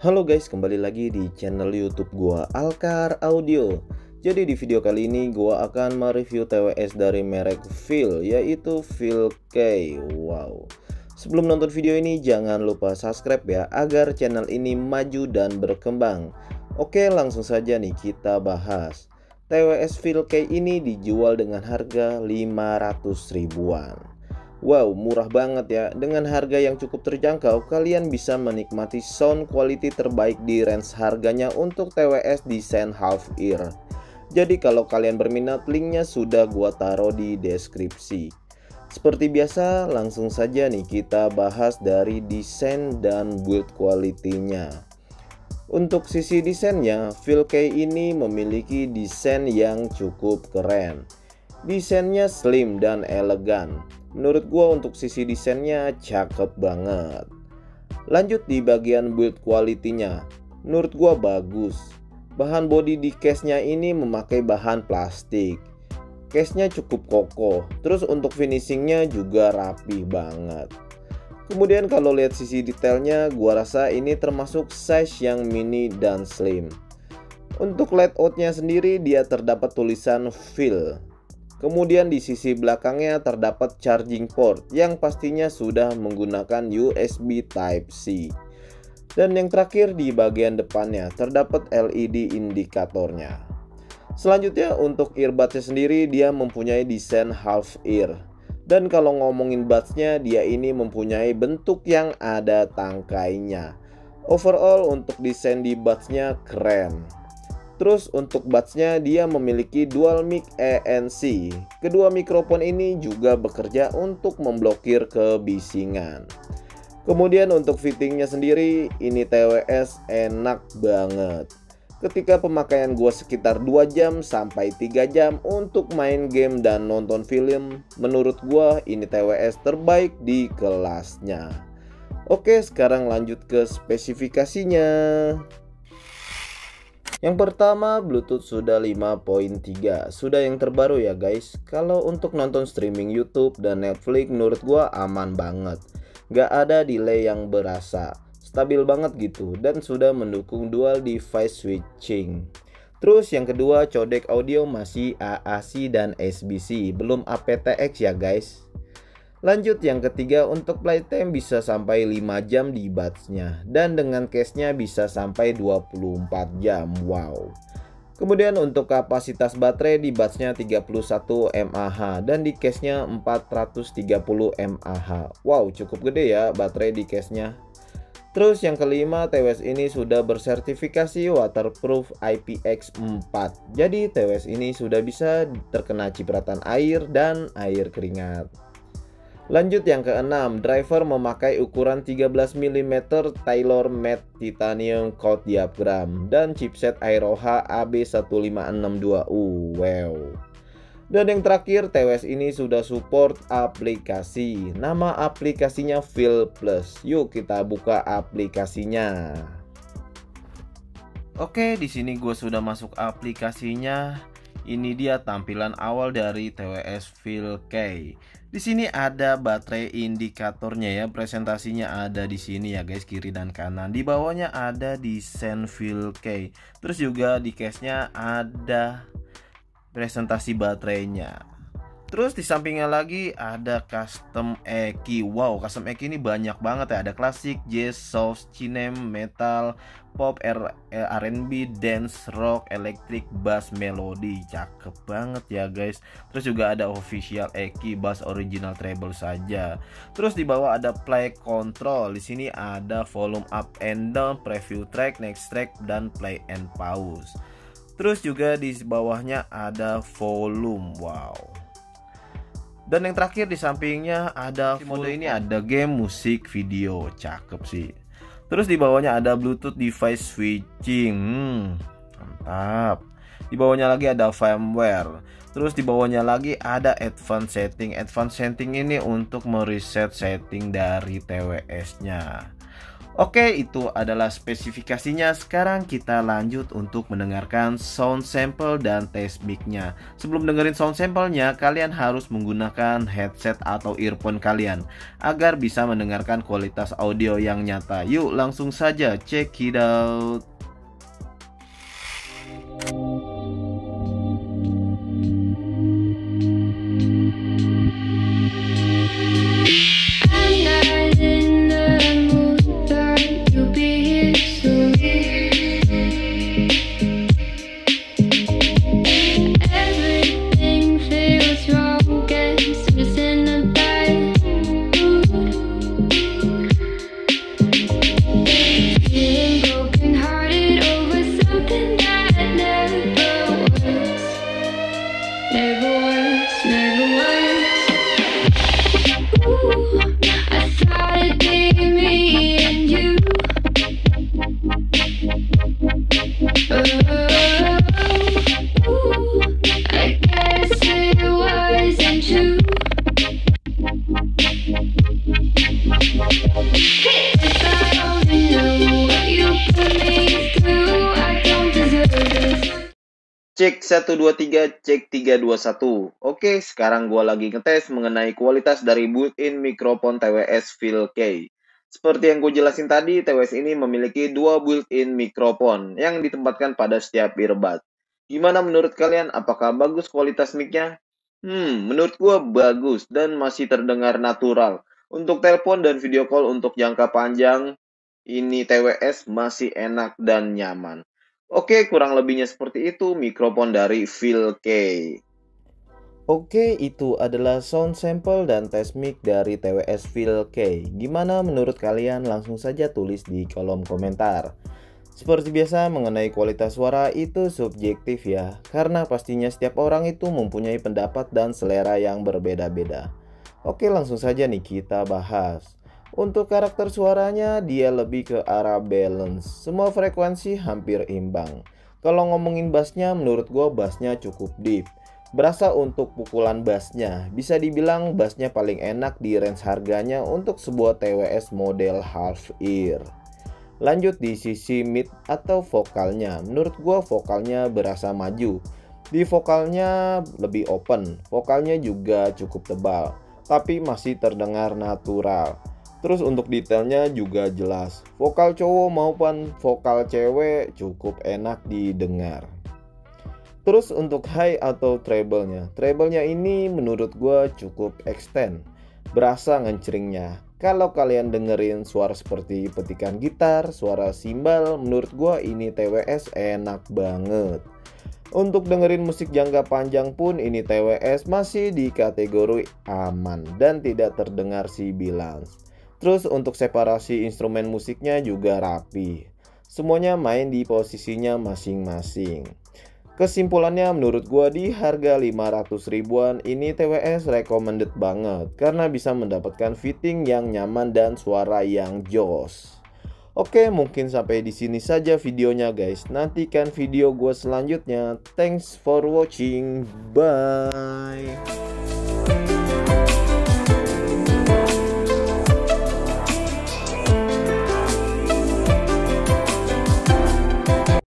Halo guys, kembali lagi di channel YouTube gua Alkar Audio. Jadi di video kali ini gua akan mereview TWS dari merek VIL, yaitu VIL K. Wow. Sebelum nonton video ini jangan lupa subscribe ya, agar channel ini maju dan berkembang. Oke, langsung saja nih kita bahas. TWS VIL K ini dijual dengan harga 500 ribuan. Wow, murah banget ya. Dengan harga yang cukup terjangkau, kalian bisa menikmati sound quality terbaik di range harganya untuk TWS desain half ear. Jadi kalau kalian berminat, linknya sudah gua taruh di deskripsi. Seperti biasa, langsung saja nih kita bahas dari desain dan build quality-nya. Untuk sisi desainnya, VIL K ini memiliki desain yang cukup keren. Desainnya slim dan elegan. Menurut gua untuk sisi desainnya cakep banget. Lanjut di bagian build quality-nya. Menurut gua bagus. Bahan body di case-nya ini memakai bahan plastik. Case-nya cukup kokoh. Terus untuk finishingnya juga rapi banget. Kemudian kalau lihat sisi detailnya, gua rasa ini termasuk size yang mini dan slim. Untuk layout-nya sendiri dia terdapat tulisan VIL. Kemudian di sisi belakangnya terdapat charging port yang pastinya sudah menggunakan USB Type-C. Dan yang terakhir di bagian depannya terdapat LED indikatornya. Selanjutnya untuk earbudsnya sendiri dia mempunyai desain half ear. Dan kalau ngomongin budsnya, dia ini mempunyai bentuk yang ada tangkainya. Overall untuk desain di budsnya keren. Terus untuk budsnya dia memiliki dual mic ANC. Kedua mikrofon ini juga bekerja untuk memblokir kebisingan. Kemudian untuk fittingnya sendiri, ini TWS enak banget. Ketika pemakaian gua sekitar 2 jam sampai 3 jam untuk main game dan nonton film, menurut gua ini TWS terbaik di kelasnya. Oke, sekarang lanjut ke spesifikasinya. Yang pertama, Bluetooth sudah 5.3, sudah yang terbaru ya guys. Kalau untuk nonton streaming YouTube dan Netflix menurut gua aman banget. Gak ada delay yang berasa, stabil banget gitu, dan sudah mendukung dual device switching. Terus yang kedua, codec audio masih AAC dan SBC, belum aptX ya guys. Lanjut yang ketiga, untuk playtime bisa sampai 5 jam di budsnya, dan dengan case-nya bisa sampai 24 jam. Wow. Kemudian untuk kapasitas baterai di budsnya 31 mAh dan di case-nya 430 mAh. Wow, cukup gede ya baterai di case-nya. Terus yang kelima, TWS ini sudah bersertifikasi waterproof IPX4. Jadi TWS ini sudah bisa terkena cipratan air dan air keringat. Lanjut yang keenam, driver memakai ukuran 13 mm tailor-made titanium coat diaphragm dan chipset Airoha AB1562U. Wow. Dan yang terakhir, TWS ini sudah support aplikasi. Nama aplikasinya VIL Plus. Yuk kita buka aplikasinya. Oke, di sini gue sudah masuk aplikasinya. Ini dia tampilan awal dari TWS VIL K. Di sini ada baterai indikatornya ya, presentasinya ada di sini ya guys, kiri dan kanan. Di bawahnya ada desain VIL K. Terus juga di case-nya ada presentasi baterainya. Terus di sampingnya lagi ada custom EQ. Wow, custom EQ ini banyak banget ya. Ada klasik, jazz, soft, cinem, metal, pop, R&B, dance, rock, electric, bass, melody. Cakep banget ya guys. Terus juga ada official EQ, bass original treble saja. Terus di bawah ada play control. Di sini ada volume up and down, preview track, next track, dan play and pause. Terus juga di bawahnya ada volume. Wow. Dan yang terakhir di sampingnya ada mode ini, ada game, musik, video. Cakep sih. Terus di bawahnya ada Bluetooth device switching. Mantap. Di bawahnya lagi ada firmware. Terus di bawahnya lagi ada advanced setting. Advanced setting ini untuk mereset setting dari TWS-nya. Oke, itu adalah spesifikasinya. Sekarang kita lanjut untuk mendengarkan sound sample dan test mic-nya. Sebelum dengerin sound sample-nya, kalian harus menggunakan headset atau earphone kalian agar bisa mendengarkan kualitas audio yang nyata. Yuk, langsung saja check it out. Cek 1 2 3, cek 3 2 1. Oke, sekarang gua lagi ngetes mengenai kualitas dari built-in mikrofon TWS Phil K. Seperti yang gue jelasin tadi, TWS ini memiliki dua built-in mikrofon yang ditempatkan pada setiap earbud. Gimana menurut kalian? Apakah bagus kualitas mic-nya? Menurut gua bagus dan masih terdengar natural. Untuk telepon dan video call untuk jangka panjang, ini TWS masih enak dan nyaman. Oke, kurang lebihnya seperti itu mikrofon dari Phil K. Oke, itu adalah sound sample dan test mic dari TWS Phil K. Gimana menurut kalian? Langsung saja tulis di kolom komentar. Seperti biasa, mengenai kualitas suara itu subjektif ya, karena pastinya setiap orang itu mempunyai pendapat dan selera yang berbeda-beda. Oke, langsung saja nih kita bahas. Untuk karakter suaranya, dia lebih ke arah balance. Semua frekuensi hampir imbang. Kalau ngomongin bassnya, menurut gue bassnya cukup deep. Berasa untuk pukulan bassnya. Bisa dibilang bassnya paling enak di range harganya untuk sebuah TWS model half ear. Lanjut di sisi mid atau vokalnya. Menurut gue vokalnya berasa maju. Di vokalnya lebih open. Vokalnya juga cukup tebal, tapi masih terdengar natural. Terus untuk detailnya juga jelas. Vokal cowok maupun vokal cewek cukup enak didengar. Terus untuk high atau treble-nya. Treble-nya ini menurut gue cukup extend. Berasa ngencringnya. Kalau kalian dengerin suara seperti petikan gitar, suara simbal, menurut gue ini TWS enak banget. Untuk dengerin musik jangka panjang pun ini TWS masih di kategori aman dan tidak terdengar sibilans. Terus untuk separasi instrumen musiknya juga rapi. Semuanya main di posisinya masing-masing. Kesimpulannya menurut gua di harga 500 ribuan ini TWS recommended banget karena bisa mendapatkan fitting yang nyaman dan suara yang joss. Oke, mungkin sampai di sini saja videonya guys. Nantikan video gua selanjutnya. Thanks for watching. Bye.